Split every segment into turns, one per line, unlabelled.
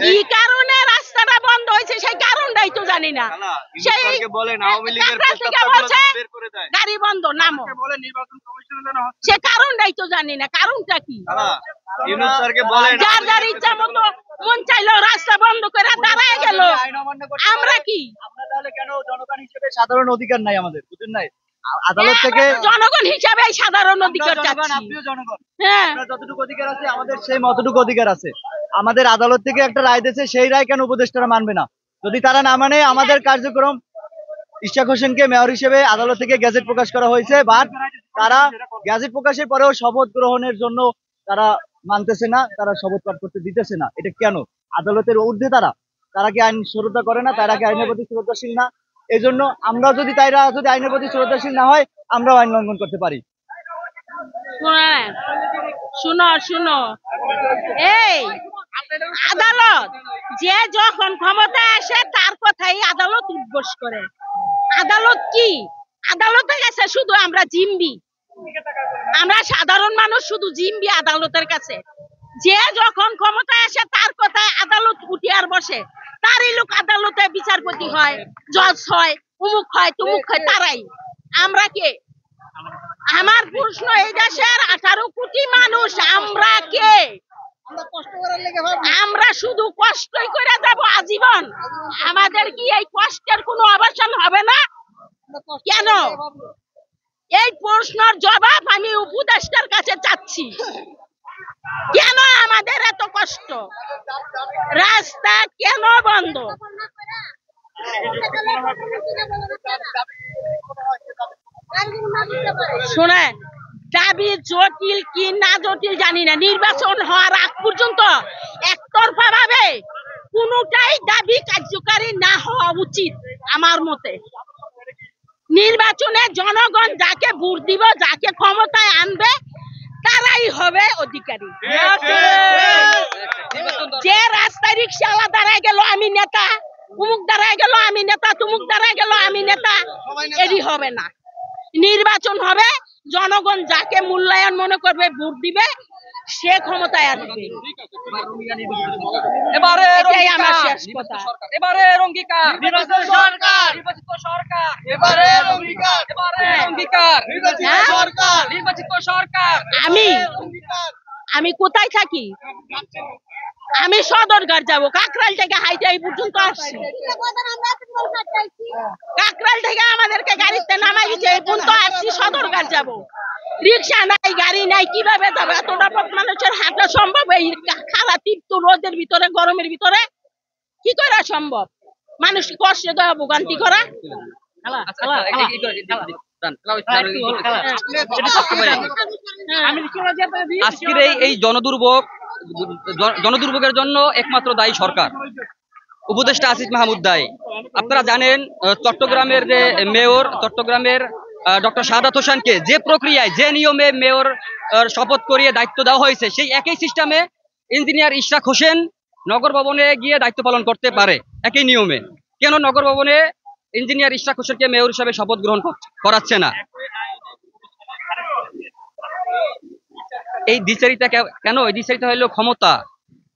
কি কারণে রাস্তাটা বন্ধ হয়েছে সেই কারণটাই তো জানি না। সেই গাড়ি বন্ধ নামো, সে কারণটাই তো জানি না, কারণটা কি? যার যার ইচ্ছা মতো মন চাইলো রাস্তা বন্ধ করে দাঁড়ায় গেল, আমরা কি?
কেন জনগণ হিসেবে সাধারণ অধিকার নাই আমাদের? বুঝেন নাই, আদালত থেকে
জনগণ হিসাবে সাধারণ অধিকার চাচ্ছি।
জনগণ যতটুকু অধিকার আছে আমাদের সেই মতটুকু অধিকার আছে। আমাদের আদালত থেকে একটা রায় দিয়েছে, সেই রায় কেন উপদেষ্টারা মানবে না? যদি তারা না মানে, আমাদের কার্যক্রম ইশরাক হোসেনকে মেয়র হিসেবে আদালত থেকে গেজেট প্রকাশ করা হয়েছে, বাট তারা গেজেট প্রকাশের পরেও শপথ গ্রহণের জন্য তারা মানতেছে না, তারা শপথ পাঠ করতে দিতেছে না। এটা কেন? আদালতের ঊর্ধ্বে তারা কি আইন শ্রদ্ধা করে না? তারা কি আইনের প্রতি শ্রদ্ধাশীল না? এই জন্য আমরা যদি আইনের প্রতি শ্রদ্ধাশীল না হয়, আমরাও আইন লঙ্ঘন করতে পারি।
শুনো শুনো, এই আদালত যে যখন ক্ষমতায় আসে তার কথাই আদালত উদ্ঘোষ করে। আদালত কি? আদালতের কাছে শুধু আমরা জিম্বি, আমরা সাধারণ মানুষ শুধু জিম্বি আদালতের কাছে। যে যখন ক্ষমতায় আসে তার কথায় আদালত উঠিয়ার বসে, তারই লোক আদালতে বিচারপতি হয়, জজ হয়, উমুক হয় তুমুক হয়, তারাই। আমরা কে? আমার প্রশ্ন, এই দেশের 18 কোটি মানুষ আমরা কে? আমরা শুধু কষ্টই করে যাব আজীবন। আমাদের কি এই কষ্টের কোনো অবসান হবে না? কেন? এই প্রশ্নের জবাব আমি উপদেষ্টার কাছে চাচ্ছি। কেন আমাদের এত কষ্ট? রাস্তা কেন বন্ধ? শুনে, দাবি জটিল কি না জটিল জানি না, নির্বাচন হওয়ার আগ পর্যন্ত একতরফা ভাবে কোনটাই দাবি কার্যকারী না হওয়া উচিত আমার মতে। নির্বাচনে জনগণ যাকে ভোট দিব, যাকে ক্ষমতায় আনবে, তারাই হবে অধিকারী। যে রাস্তায় রিক্সাওয়ালা দাঁড়ায় গেল আমি নেতা, উমুক দাঁড়ায় গেল আমি নেতা, তুমুক দাঁড়ায় গেল আমি নেতা, এরই হবে না। নির্বাচন হবে, জনগণ যাকে মূল্যায়ন মনে করবে, ভোট দিবে, সে ক্ষমতায় আসবে। এটাই আমার শেষ কথা।
এবারের অঙ্গীকার নির্বাচিত সরকার, নির্বাচিত সরকার, এবারের অঙ্গীকার, এবারের অঙ্গীকার, নির্বাচিত সরকার, নির্বাচিত সরকার।
আমি কোথায় থাকি? আমি সদরঘাট যাবো, কাকরাইল থেকে হাইটে এই পর্যন্ত আসছি। কাকরাইল থেকে আমাদেরকে গাড়িতে নামাই দিচ্ছে, এই পর্যন্ত আসছি, সদরঘাট যাবো। রিক্সা নাই, গাড়ি নাই, কিভাবে যাবো? এতটা মানুষের হাঁটা সম্ভব? এই খালা তীব্র রোদের ভিতরে, গরমের ভিতরে কি করা সম্ভব? মানুষ কষ্টে দেওয়া ভোগান্তি করা।
আজকের এই জনদুর্ভোগের জন্য একমাত্র দায়ী সরকার, উপদেষ্টা আসিফ মাহমুদ দায়ী। আপনারা জানেন, চট্টগ্রামের যে মেয়র, চট্টগ্রামের ডক্টর শাহাদাত হোসেনকে যে প্রক্রিয়ায়, যে নিয়মে মেয়র শপথ করিয়ে দায়িত্ব দেওয়া হয়েছে, সেই একই সিস্টেমে ইঞ্জিনিয়ার ইশরাক হোসেন নগর ভবনে গিয়ে দায়িত্ব পালন করতে পারে, একই নিয়মে। কেন নগর ভবনে ইঞ্জিনিয়ার ইশরাক হোসেনকে মেয়র হিসাবে শপথ গ্রহণ করাচ্ছে না? এই দ্বিচারিতা কেন? এই দ্বিচারিতা হলো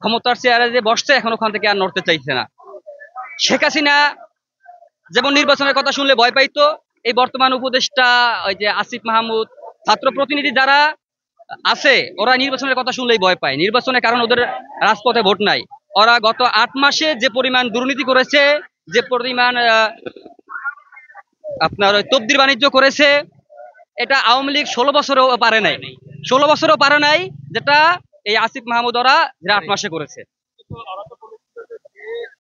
ক্ষমতার চেয়ারে যে বসছে, এখন ওখান থেকে আর নড়তে চাইছে না। শেখ হাসিনা যেমন নির্বাচনের কথা শুনলে ভয় পাইতো, এই বর্তমান উপদেষ্টা ওই যে আসিফ মাহমুদ, ছাত্র প্রতিনিধি যারা আছে, ওরা নির্বাচনের কথা শুনলেই ভয় পায়। নির্বাচনের কারণ ওদের রাজপথে ভোট নাই। ওরা গত 8 মাসে যে পরিমাণ দুর্নীতি করেছে, যে পরিমাণ আপনার তবদির বাণিজ্য করেছে, এটা আওয়ামী লীগ 16 বছরও পারে নাই, 16 বছরও পারে নাই, যেটা এই আসিফ মাহমুদ ওরা 8 মাসে করেছে।